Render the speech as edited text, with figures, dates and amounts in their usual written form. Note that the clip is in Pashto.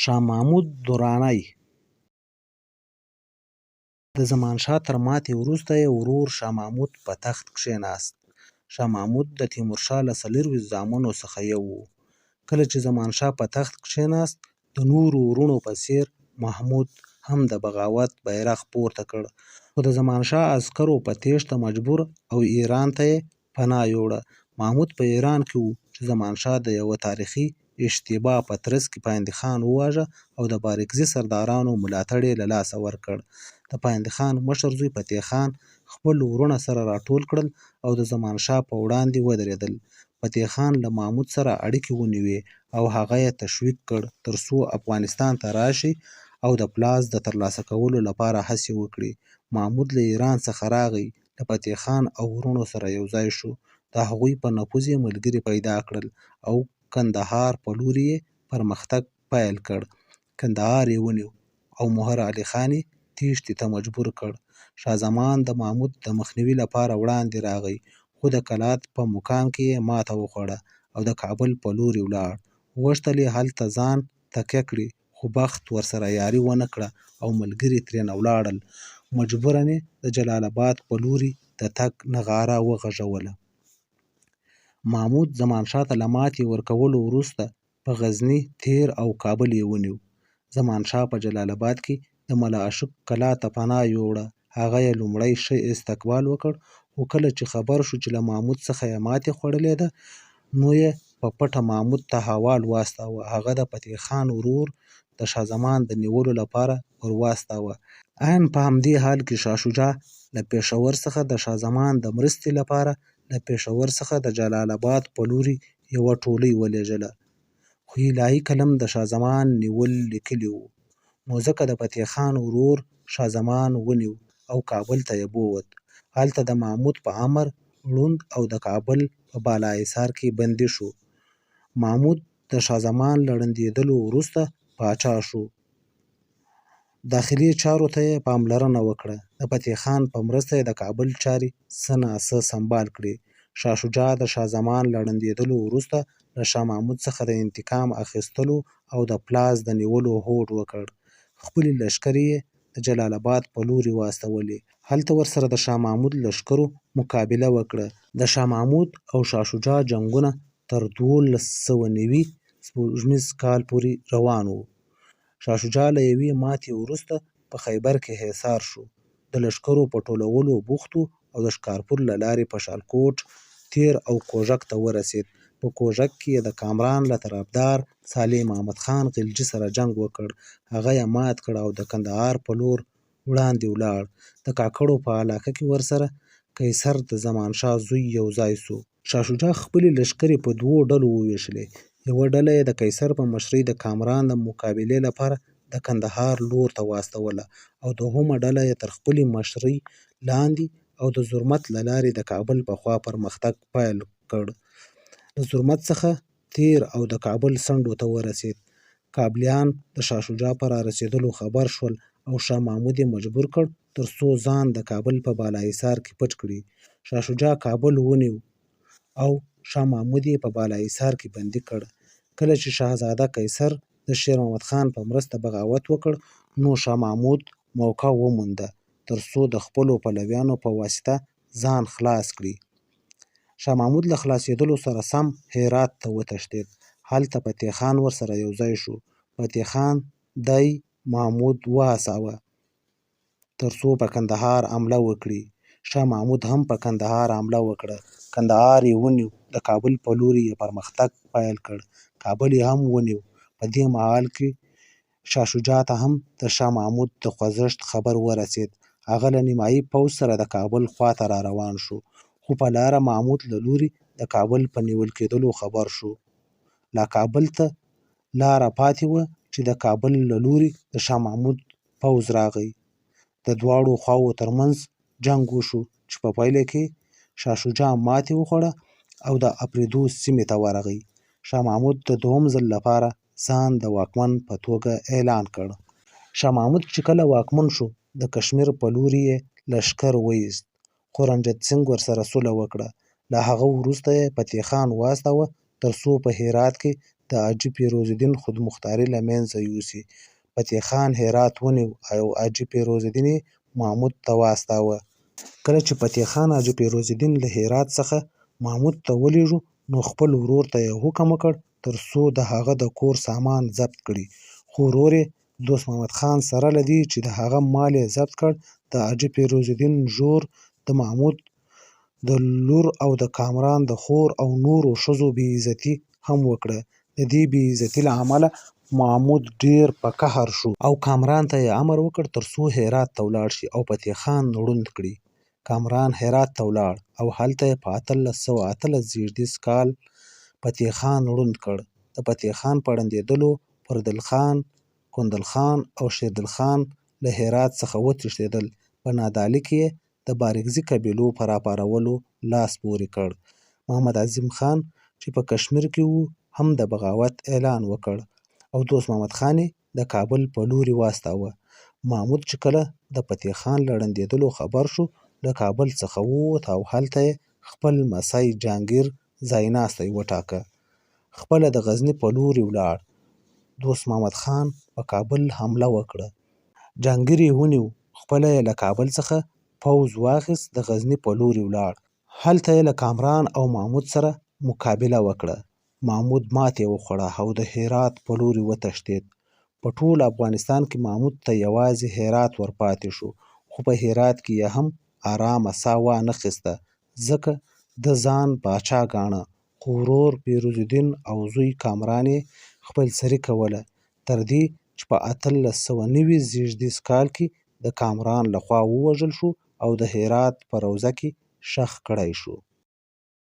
شاه محمود درانی د زمانشاه تر ماتې وروسته یې ورور شاه محمود په تخت کښېناست. شاه محمود د تیمورشاه له 40 زامنو څخه یو و. کله چې زمانشاه په تخت کښېناست، د نورو وروڼو په څېر محمود هم د بغاوت بیرغ پورته کړ، خو د زمانشاه عسکرو په تېښته مجبور او ایران ته یې پناه یووړه. محمود په ایران کې و چې زمانشاه د یوه تاریخي اشتباه په ترڅ کې پایندي خان وواژه او د بارکزي سردارانو ملاتړ یې له لاسه ورکړ. د پایندي خان مشر زوی فتح خان خپل وروڼه سره راټول کړل او د زمانشاه په وړاندې ودرېدل. فتح خان له محمود سره اړیکې ونیوې او هغه یې تشویق کړ ترڅو افغانستان ته راشي او د پلاس د ترلاسه کولو لپاره هڅې وکړي. محمود له ایران څخه راغی، له فتح خان او وروڼو سره یو ځای شو. د هغوی په نفوذ یې ملګري پیدا کړل او کندهار په لور یې پرمختګ پیل کړ. کندهار یې ونیو او مهر علي خان یې تېښتې ته مجبور کړ. شاه زمان د محمود د مخنیوي لپاره وړاندې راغی، خو د کلات په مقام کې یې ماته وخوړه او د کابل په لوري ولاړ. غوښتل یې هلته ځان تکیه کړي، خو بخت ورسره یاري ونه کړه او ملګري ترېنه ولاړل. مجبوراً یې د جلال اباد په لوري د تګ نغاره وغږوله. محمود زمانشاه ته له ماتې ورکولو وروسته په غزني، تیر او کابل یې ونیو. زمانشاه په جلال اباد کې د ملا اشوک کلا ته پناه یووړه. هغه یې لومړی ښه استقبال وکړ، خو کله چې خبر شو چې له محمود څخه یې ماتې خوړلې ده، نو یې په پټه محمود ته احوال واستاوه. هغه د فتح خان ورور د شاه زمان د نیولو لپاره ور واستاوه. عین په همدې حال کې شاه شجاع له پېښور څخه د شاه زمان د مرستې لپاره له پېښور څخه د جلال اباد په لوري یوه ټولۍ ولېږله. خو الهي قلم د شاه زمان نیول لیکلي وو، نو ځکه د فتح خان ورور شاه زمان ونیو او کابل ته یې بوت. هلته د محمود په امر ړوند او د کابل په بالاحصار کې بندي شو. محمود د شاه زمان له ړندېدلو وروسته پاچا شو. داخلي چارو ته یې پاملرنه وکړه. د فتح خان په مرسته یې د کابل چارې څه ناڅه سمبال کړې. شاه شجاع د شاه زمان له ړندېدلو وروسته له شاه محمود څخه د انتقام اخیستلو او د پلاس د نیولو هوډ وکړ. خپلې لښکرې یې د جلال اباد په لوري واستولې. هلته ورسره د شاه محمود لښکرو مقابله وکړه. د شاه محمود او شاه شجاع جنګونه تر 1290 سپوږمیز کال پورې روان وو. شاه شجاع له یوې ماتې وروسته په خیبر کې حصار شو. د لښکرو په ټولولو بوخت و او د شکارپور له لارې په شالکوټ، تیر او کوژک ته ورسېد. په کوژک کې یې د کامران له طرفدار صالح محمد خان خلجي سره جنګ وکړ. هغه یې مات کړ او د کندهار په لور وړاندې ولاړ. د کاکړو په علاقه کې ورسره قیصر د زمانشاه زوی یو ځای سو. شاه شجاع خپلې لښکرې په دوو ډلو وویشلې. یوه ډله یې د قیصر په مشرۍ د کامران د مقابلې لپاره د کندهار لور ته واستوله او دوهمه ډله یې تر خپلې مشرۍ لاندې او د زرمت له لارې د کابل په خوا پرمختګ پیل کړ. له زرمت څخه تیر او د کابل څنډو ته ورسېد. کابلیان د شاه شجاع په رارسېدلو خبر شول او شاه محمود یې مجبور کړ ترڅو ځان د کابل په بالاحصار کې پټ کړي. شاه شجاع کابل ونیو او شاه محمود یې په بالاحصار کې بندي کړ. کله چې شاهزاده قیصر د شیر محمد خان په مرسته بغاوت وکړ، نو شاه محمود موقع ومونده ترڅو د خپلو پلویانو په واسطه ځان خلاص کړي. شاه محمود له خلاصېدلو سره سم هرات ته وتښتېد. هلته فتح خان ورسره یو ځای شو. فتح خان دی محمود وهڅاوه ترڅو په کندهار حمله وکړي. شاه محمود هم په کندهار حمله وکړه. کندهار یې ونیو. د کابل په لوري یې پرمختګ پیل کړ. کابل یې هم ونیو. په دې مهال کې شاه شجاع ته هم د شاه محمود د خوځښت خبر ورسېد. هغه له نیمایي پوځ سره د کابل خواته را روان شو، خو په لاره محمود له لوري د کابل په نیول کېدلو خبر شو. لا کابل ته لاره پاتې وه چې د کابل له لوري د شاه محمود پوځ راغی. د دواړو خواوو ترمنځ جنګ وشو چې په پایله کې شاه شجاع ماتې وخوړه او د اپرېدو سیمې ته ورغی. شاه محمود د دوهم ځل لپاره ځان د واکمن په توګه اعلان کړ. شاه محمود چې کله واکمن شو، د کشمیر په لوري یې لښکر وایست، خو رنجیت سنګ ورسره سوله وکړه. له هغه وروسته یې فتح خان واستاوه ترڅو په هرات کې د حاجي فیروز الدین خودمختاري له منځه یوسي. فتح خان هرات ونیو او حاجي فیروز الدین یې محمود ته واستاوه. کله چې فتح خان حاجي فیروز الدین له هرات څخه محمود ته ولېږه نو خپل ورور ته یې حکم وکړ تر څو د هغه د کور سامان ضبط کړي. خو ورور یې دوست محمد خان سره له دې چې د هغه مال یې ضبط کړ د حاجي فیروز الدین ژور د محمود د لور او د کامران د خور او نورو ښځو بې عزتي هم وکړه. د دې بې عزتي له امله محمود ډېر په قهر شو او کامران ته یې امر وکړ تر څو هرات ته ولاړ شي او فتح خان ړوند کړي. کامران هرات ته ولاړ او هلته یې په 1818 زېږدیز کال فتح خان ړوند کړ. د فتح خان په ړندېدلو فردل خان، کندل خان او شیردل خان له هرات څخه وتښتېدل. په نادعلي کې یې د بارکزي قبیلو په راپارولو لاس پورې کړ. محمد عظیم خان چې په کشمیر کې و هم د بغاوت اعلان وکړ او دوست محمد خان یې د کابل په لوري واستاوه. محمود چې کله د فتح خان له ړندېدلو خبر شو له کابل څخه ووت او هلته یې خپل لمسی جهانګیر ځایناستی وټاکه. خپله د غزني په لوري ولاړ. دوست محمد خان په کابل حمله وکړه. جهانګیر یې ونیو. خپله یې له کابل څخه پوځ واخیست د غزني په لوري ولاړ. هلته یې له کامران او محمود سره مقابله وکړه. محمود ماتې وخوړه او د هرات په لوري وتښتېد. په ټول افغانستان کې محمود ته یوازې هرات ورپاتې شو خو په هرات کې یې هم ارامه ساه وانخیسته ځکه ده ځان پاچا ګاڼه. خو ورور فیروز الدین او زوی کامران یې خپلسري کوله تر دې چې په 1890 زېږدیز کال کې د کامران لخوا ووژل شو او د هرات په روضه کې ښخ کړی شو.